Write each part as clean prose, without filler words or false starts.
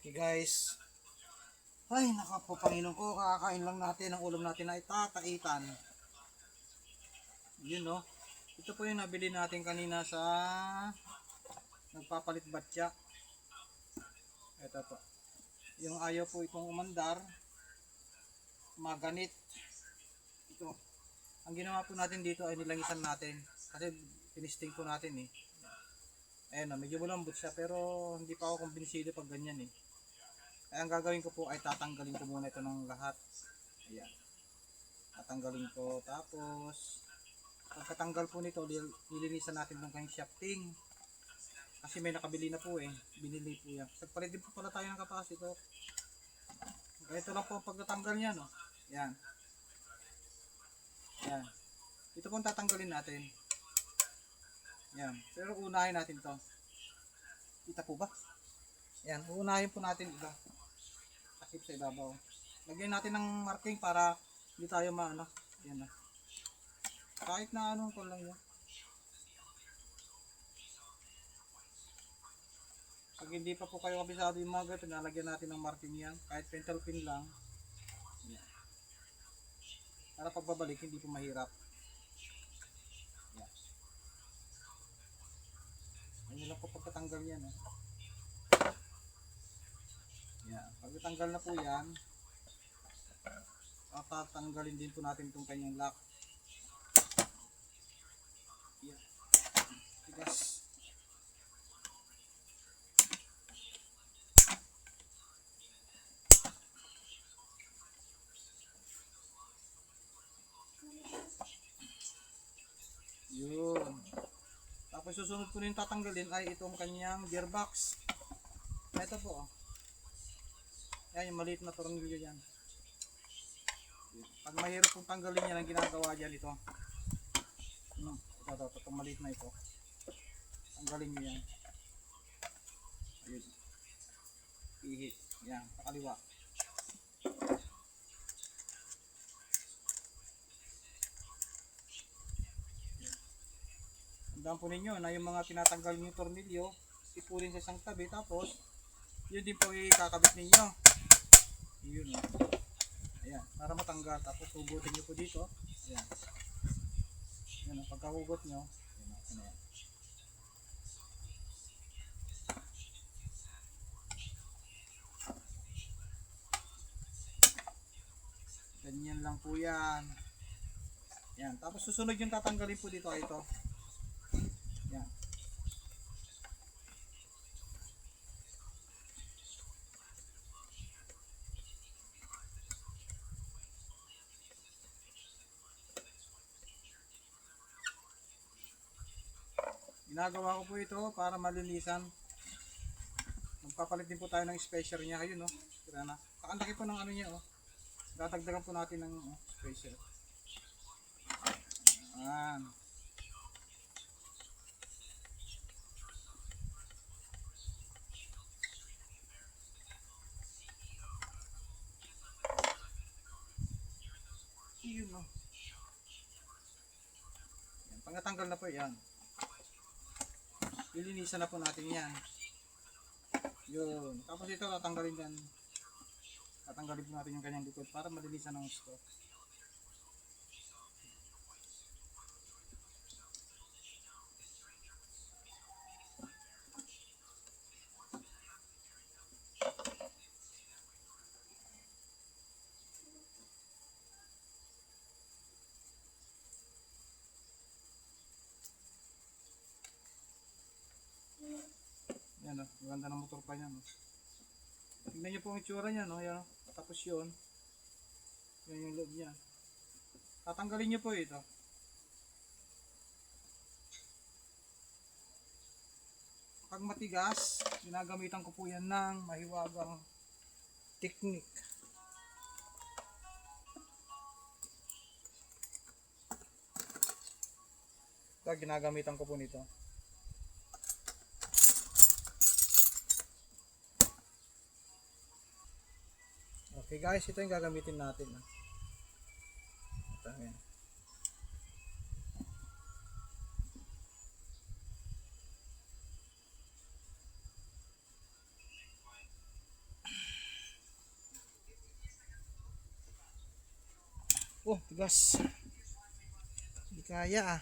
Okay guys, ay nakapo Panginoon ko, kakakain lang natin ang ulam natin na itataitan. Yun no, ito po yung nabili natin kanina sa nagpapalit batya. Ito po, yung ayaw po itong umandar, maganit. Ito, ang ginawa po natin dito ay nilangisan natin kasi tinisting po natin eh. Ayan medyo malambot siya pero hindi pa ako kumbinsido pag ganyan eh. Kaya ang gagawin ko po ay tatanggalin ko muna ito ng lahat. Ayan. Tatanggalin ko. Tapos, pagkatanggal po nito, nilinisan natin ng kanyang shafting. Kasi may nakabili na po eh. Binili po yan. Nagpalit din po pala tayo ng kapasitor. Ito lang po ang pagkatanggal niya, no? Ayan. Ayan. Ito po ang tatanggalin natin. Ayan. Pero unahin natin to. Kita po ba? Ayan. Uunahin po natin ito. Takip sa ibabaw. Lagyan natin ng marking para hindi tayo maano. Yan na. Kahit na ano ko lang yan. Pag hindi pa po kayo kabisado yung mga ganito, nalagyan natin ng marking yan. Kahit pencil pin lang. Yan. Para pagbabalik hindi po mahirap. Yan. Ano lang po pagkatanggal yan. Eh. Yan. Pagkatanggal na po yan, tatanggalin din po natin itong kanyang lock. Yan. Tigas. Yun. Tapos susunod ko rin tatanggalin ay itong kanyang gearbox. Ito po. Yan yung maliit na tornilyo yan. Pag mahirap pong tanggalin yan, ang ginagawa dyan ito. Ito, maliit na ito. Tanggalin nyo yan. Ayun. Ihit. Yan, sa kaliwa. Tandaan po ninyo na yung mga tinatanggal nyo tornilyo, ipulin sa isang tabi, tapos yun din po ikakabit ninyo. Yun o. Ayan, para matanggal. Tapos hugutin nyo po dito. Ayan. Ayan, pagkahugot nyo, ayan. Ganyan lang po yan. Ayan, tapos susunod yung tatanggalin po dito ay ito. Ayan. Ginagawa ko po ito para malinisan. Magpapalit din po tayo ng spacer niya. Ayun, no? Tira na. Kakalaki po ng ano niya, oh. Dadagdagan po natin ng spacer. Ayan. Ayun, no? Ayan. Pagkatanggal na po yan. Lilinisan na po natin yan. Yun. Tapos ito tatanggalin din. Tatanggalin po natin yung kanyang likod para malinisan ng gusto. Yan o, ganda ng motor pa yan o. Tignan nyo po ang itsura niya no, yan o. Tapos yun, yan yung loob niya. Tatanggalin nyo po ito. Pag matigas, ginagamitan ko po yan ng mahiwagang technique. Ito, ginagamitan ko po nito. Okay guys, ito yung gagamitin natin. Ito, yan. Oh, tigas. Hindi kaya ah.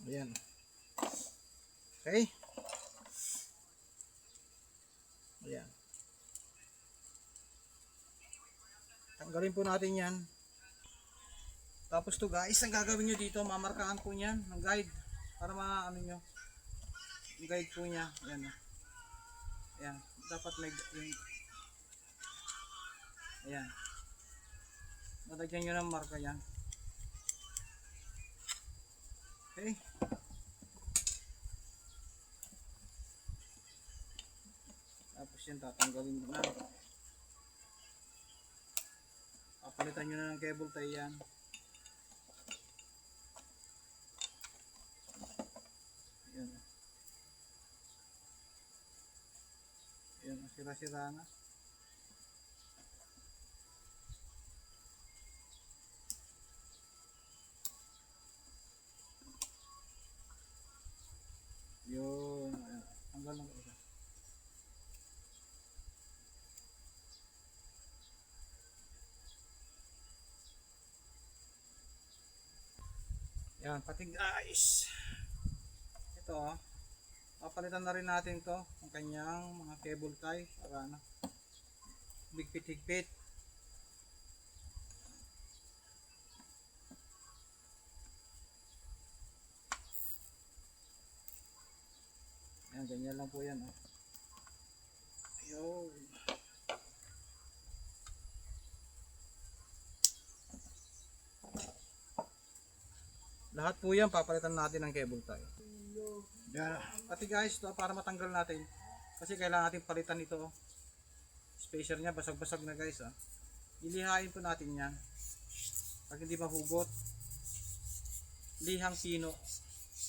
Ayan. Okay. Ayan. Tanggalin po natin yan. Tapos to guys, ang gagawin nyo dito, mamarkahan po niyan ng guide. Para maano nyo. Yung guide po niya. Ayan. Ayan. Dapat may yung, ayan. Nalagyan nyo ng marka yan. Okay. Tapos yan, tatanggalin mo na. Papalitan nyo na ng cable tie yan. Ayan. Ayan, sira-sira na. Yun. Ayan. Tanggal na isa. Yan, pati guys. Ito oh. Papalitan na rin natin to ang kanyang mga cable tie para ano. Higpit-higpit. Yan, ganyan lang po yan oh. Ayun. Lahat po yan papalitan natin ng cable tie. Yan. Pati guys, ito para matanggal natin. Kasi kailangan natin palitan ito. Spacer niya basag-basag na guys. Ilihain po natin yan. Pag hindi mahugot. Lihang pino.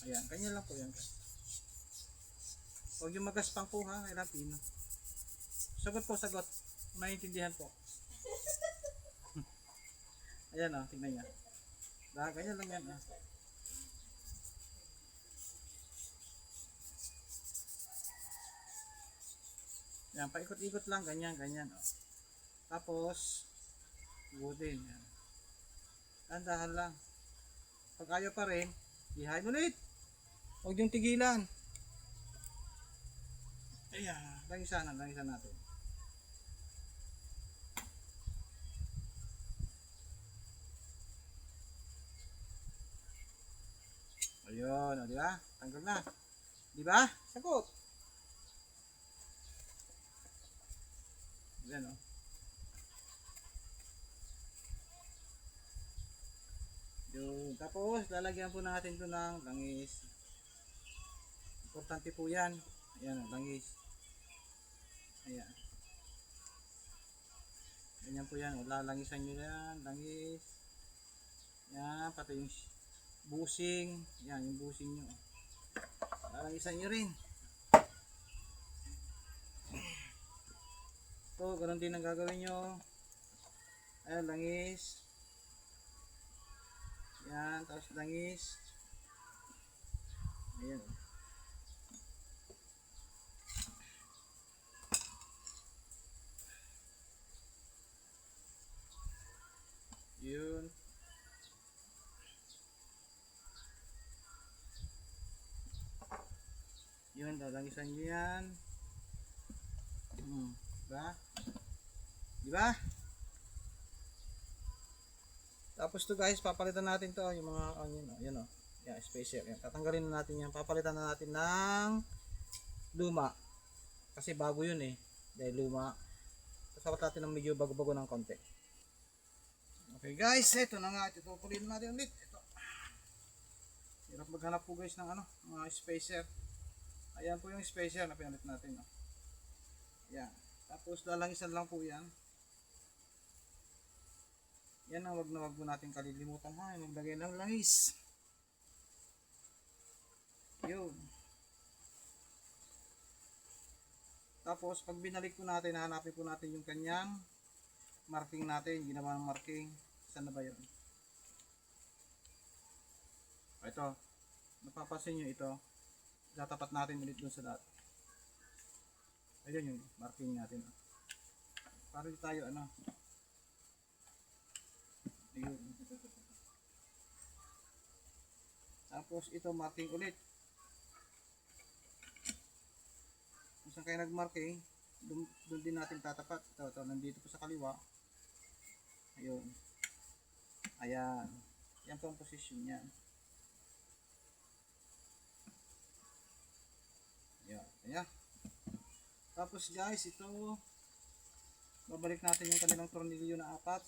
Ayan, ganyan lang po yan. Huwag yung magaspang po ha, kailangan pino. Sagot po, sagot. Naiintindihan po. Ayan o, tingnan niya. Ganyan lang yan. Yan, paikot-ikot lang, ganyan, ganyan. Oh. Tapos, buodin. Yan. Tandahan lang. Pag ayaw pa rin, ihain ulit. Huwag yung tigilan. Ayan, langisan natin. Ayun, o, di ba? Tanggal na. Di ba? Sagot. Yan o. Yun. Tapos, lalagyan po natin ito ng langis. Importante po yan. Ayan o, langis. Ayan. Ganyan po yan o. Lalangisan nyo yan. Langis. Yan. Pati yung busing. Yan, yung busing nyo. Lalangisan nyo rin. So, ganun din ang gagawin nyo. Ayan, langis. Yan, tapos langis. Ayan. Yun. Yun, lalangisan nyo yan. Diba? Diba? Tapos to guys, papalitan natin to yung mga yan o. Yan, spacer. Yan, tatanggalin na natin yan. Papalitan na natin ng luma. Kasi bago yun eh. Dahil luma. Tapos papalitan natin ng medyo bago-bago ng konti. Okay guys, ito na nga. Ito tutuloy natin ulit. Ito. Hirap maghanap po guys ng mga spacer. Ayan po yung spacer na pinalit natin. Ayan. Tapos lalangisan lang po yan. Yan ang wag na wag po natin kalilimutan ha. Maglagay ng langis. Yun. Tapos pag binalik po natin, hanapin po natin yung kanyang marking natin, ginawa ng marking. Saan na ba yun? Ito, napapansin nyo ito, tatapat natin ulit dun sa dati. Ayun yung marking natin. Para di tayo ano. Ayun. Tapos ito marking ulit. Kung saan kayo nagmarking, doon din natin tatapat. Ito, nandito po sa kaliwa. Ayun. Ayan. Yan po ang posisyon niya. Ayan. Ayan. Tapos guys, ito babalik natin yung kanilang tornilyo na 4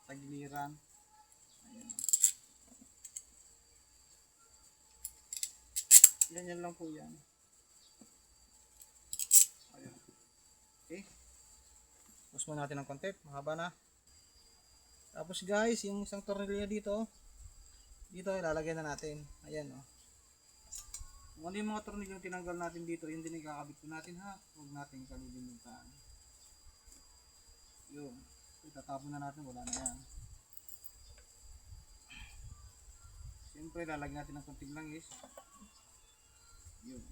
sa giliran. Ayan. Ganyan lang po yan. Ayan. Okay. Push mo natin ng konti. Mahaba na. Tapos guys, yung isang tornilyo dito ilalagay na natin. Ayan o. Kung ano yung mga tornilyo tinanggal natin dito, yun din ikakabit ko natin ha. Huwag natin kalilimutan. Yun. Itatapon na natin. Wala na yan. Siyempre, lalagyan natin ng konting langis. Yun.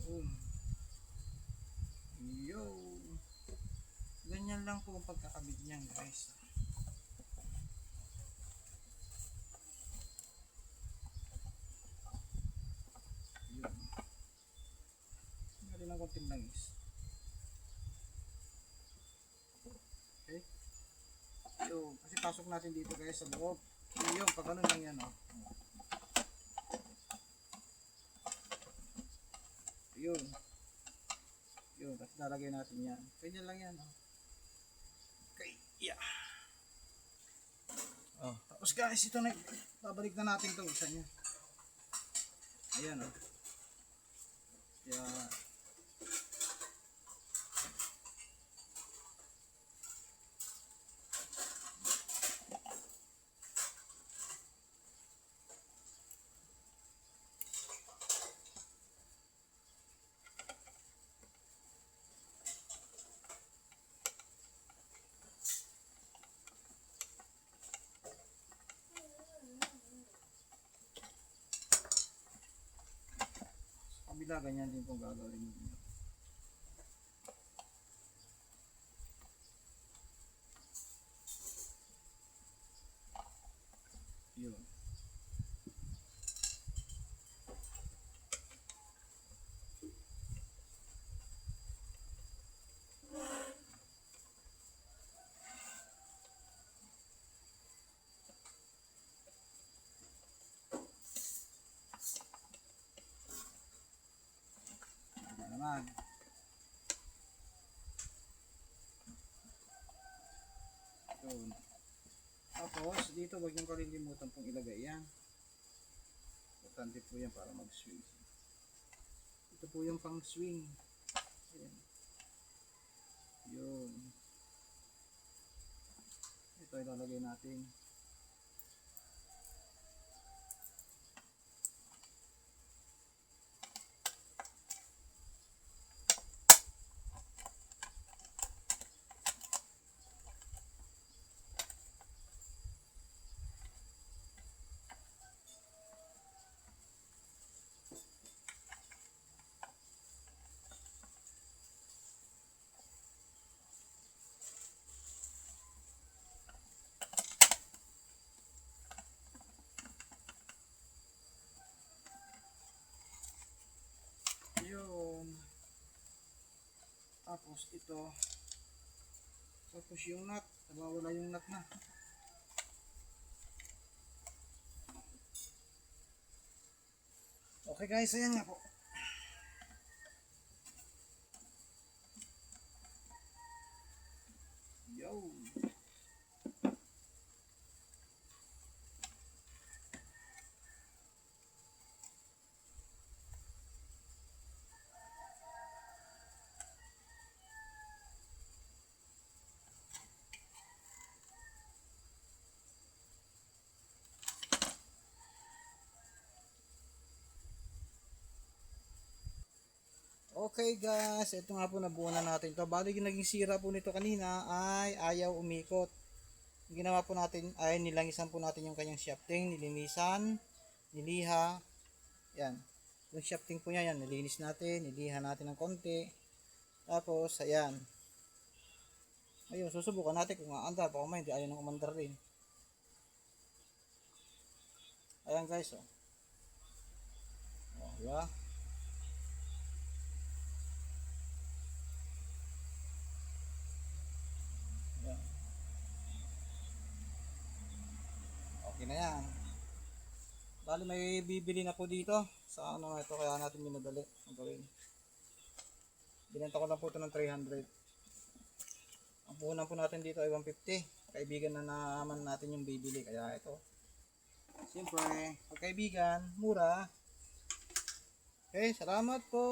Yun. Yun. Ganyan lang po ang pagkakabit niyan guys. Yun. Meron ng konting langis. Okay. Yun. Kasi pasok natin dito guys sa loob. Yun. Pag ganun lang yan o. Yun. Yun. Tapos lalagay natin yan. Ganyan lang yan o. Okay. Yeah. Oh. Tapos guys, ito na. Babalik na natin itong isa niya. Ayan o. Yan. Kabila, ganyan din pong gagawin niyo. Yun. Yan naman. Yun. Tapos, dito wag niyong kalilimutan pong ilagay yan. Importante po yan para mag-swing. Ito po yung pang swing. Ayan. Yun. Ito ilalagay natin. Yun. Tapos ito. Tapos yung nut. Nawawala yung nut na. Okay guys, ayan nga po. Yo. Okay guys, ito nga po nabuo na natin to. Bali yung naging sira po nito kanina ay ayaw umikot. Yung ginawa po natin ay nilangisan po natin yung kanyang shafting, nilinisan, niliha. Yan. Yung shafting po niya yan, nilinis natin, niliha natin ng konti. Tapos, ayan. Ayun, susubukan natin kung aandar. Baka may hindi ayaw nang umandar rin. Ayan guys, oh. Oh, diba? Ayan. Okay na yan. Bali may bibili na po dito. Sa ano ito, kaya natin minadali ang gawin. Binenta ko lang po ito ng 300. Ang puhunan po natin dito ay 150. Kaibigan na naman natin yung bibili. Kaya ito. Siyempre, pag kaibigan, mura. Okay, salamat po.